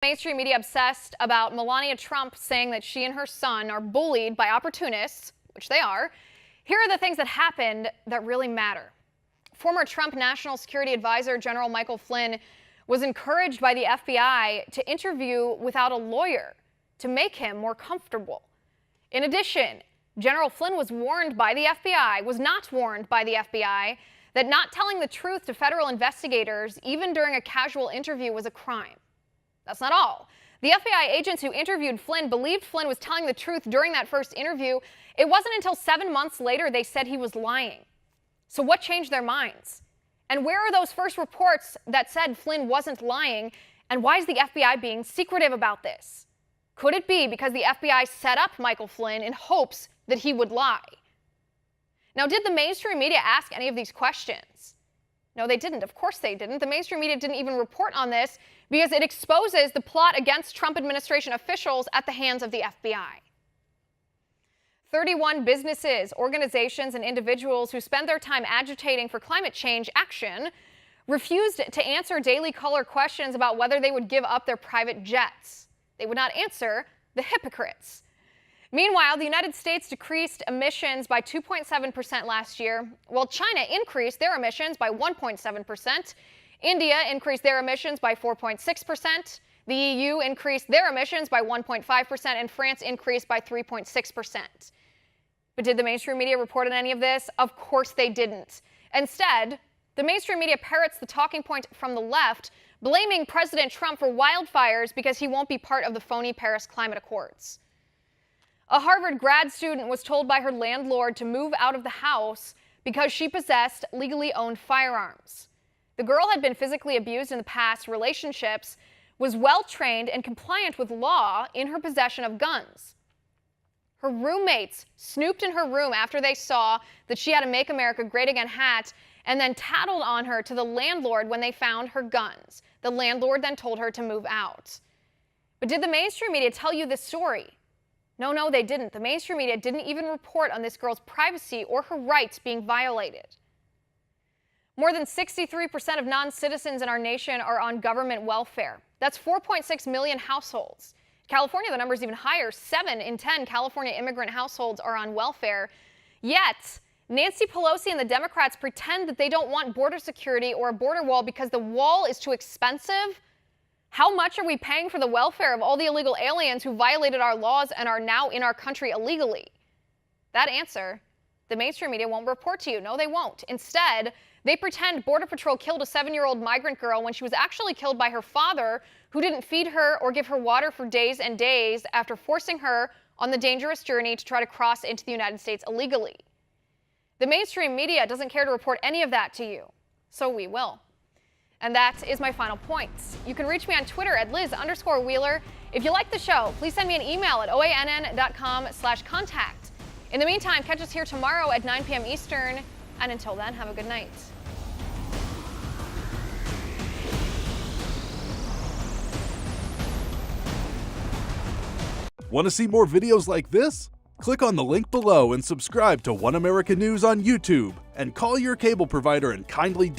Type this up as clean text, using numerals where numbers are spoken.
Mainstream media obsessed about Melania Trump saying that she and her son are bullied by opportunists, which they are. Here are the things that happened that really matter. Former Trump National Security Advisor General Michael Flynn was encouraged by the FBI to interview without a lawyer to make him more comfortable. In addition, General Flynn was not warned by the FBI that not telling the truth to federal investigators, even during a casual interview, was a crime. That's not all. The FBI agents who interviewed Flynn believed Flynn was telling the truth during that first interview. It wasn't until 7 months later they said he was lying. So what changed their minds? And where are those first reports that said Flynn wasn't lying? And why is the FBI being secretive about this? Could it be because the FBI set up Michael Flynn in hopes that he would lie? Now, did the mainstream media ask any of these questions? No, they didn't. Of course they didn't. The mainstream media didn't even report on this because it exposes the plot against Trump administration officials at the hands of the FBI. 31 businesses, organizations, and individuals who spend their time agitating for climate change action refused to answer Daily Caller questions about whether they would give up their private jets. They would not answer the hypocrites. Meanwhile, the United States decreased emissions by 2.7% last year, while China increased their emissions by 1.7%. India increased their emissions by 4.6%. The EU increased their emissions by 1.5%, and France increased by 3.6%. But did the mainstream media report on any of this? Of course they didn't. Instead, the mainstream media parrots the talking point from the left, blaming President Trump for wildfires because he won't be part of the phony Paris Climate Accords. A Harvard grad student was told by her landlord to move out of the house because she possessed legally owned firearms. The girl had been physically abused in the past relationships, was well-trained and compliant with law in her possession of guns. Her roommates snooped in her room after they saw that she had a Make America Great Again hat and then tattled on her to the landlord when they found her guns. The landlord then told her to move out. But did the mainstream media tell you this story? No, they didn't. The mainstream media didn't even report on this girl's privacy or her rights being violated. More than 63% of non-citizens in our nation are on government welfare. That's 4.6 million households. California, the number is even higher. 7 in 10 California immigrant households are on welfare. Yet, Nancy Pelosi and the Democrats pretend that they don't want border security or a border wall because the wall is too expensive. How much are we paying for the welfare of all the illegal aliens who violated our laws and are now in our country illegally? That answer, the mainstream media won't report to you. No, they won't. Instead, they pretend Border Patrol killed a 7-year-old migrant girl when she was actually killed by her father, who didn't feed her or give her water for days and days after forcing her on the dangerous journey to try to cross into the United States illegally. The mainstream media doesn't care to report any of that to you, so we will. And that is my final point. You can reach me on Twitter at Liz_Wheeler. If you like the show, please send me an email at oann.com/contact. In the meantime, catch us here tomorrow at 9 p.m. Eastern. And until then, have a good night. Want to see more videos like this? Click on the link below and subscribe to One America News on YouTube, and call your cable provider and kindly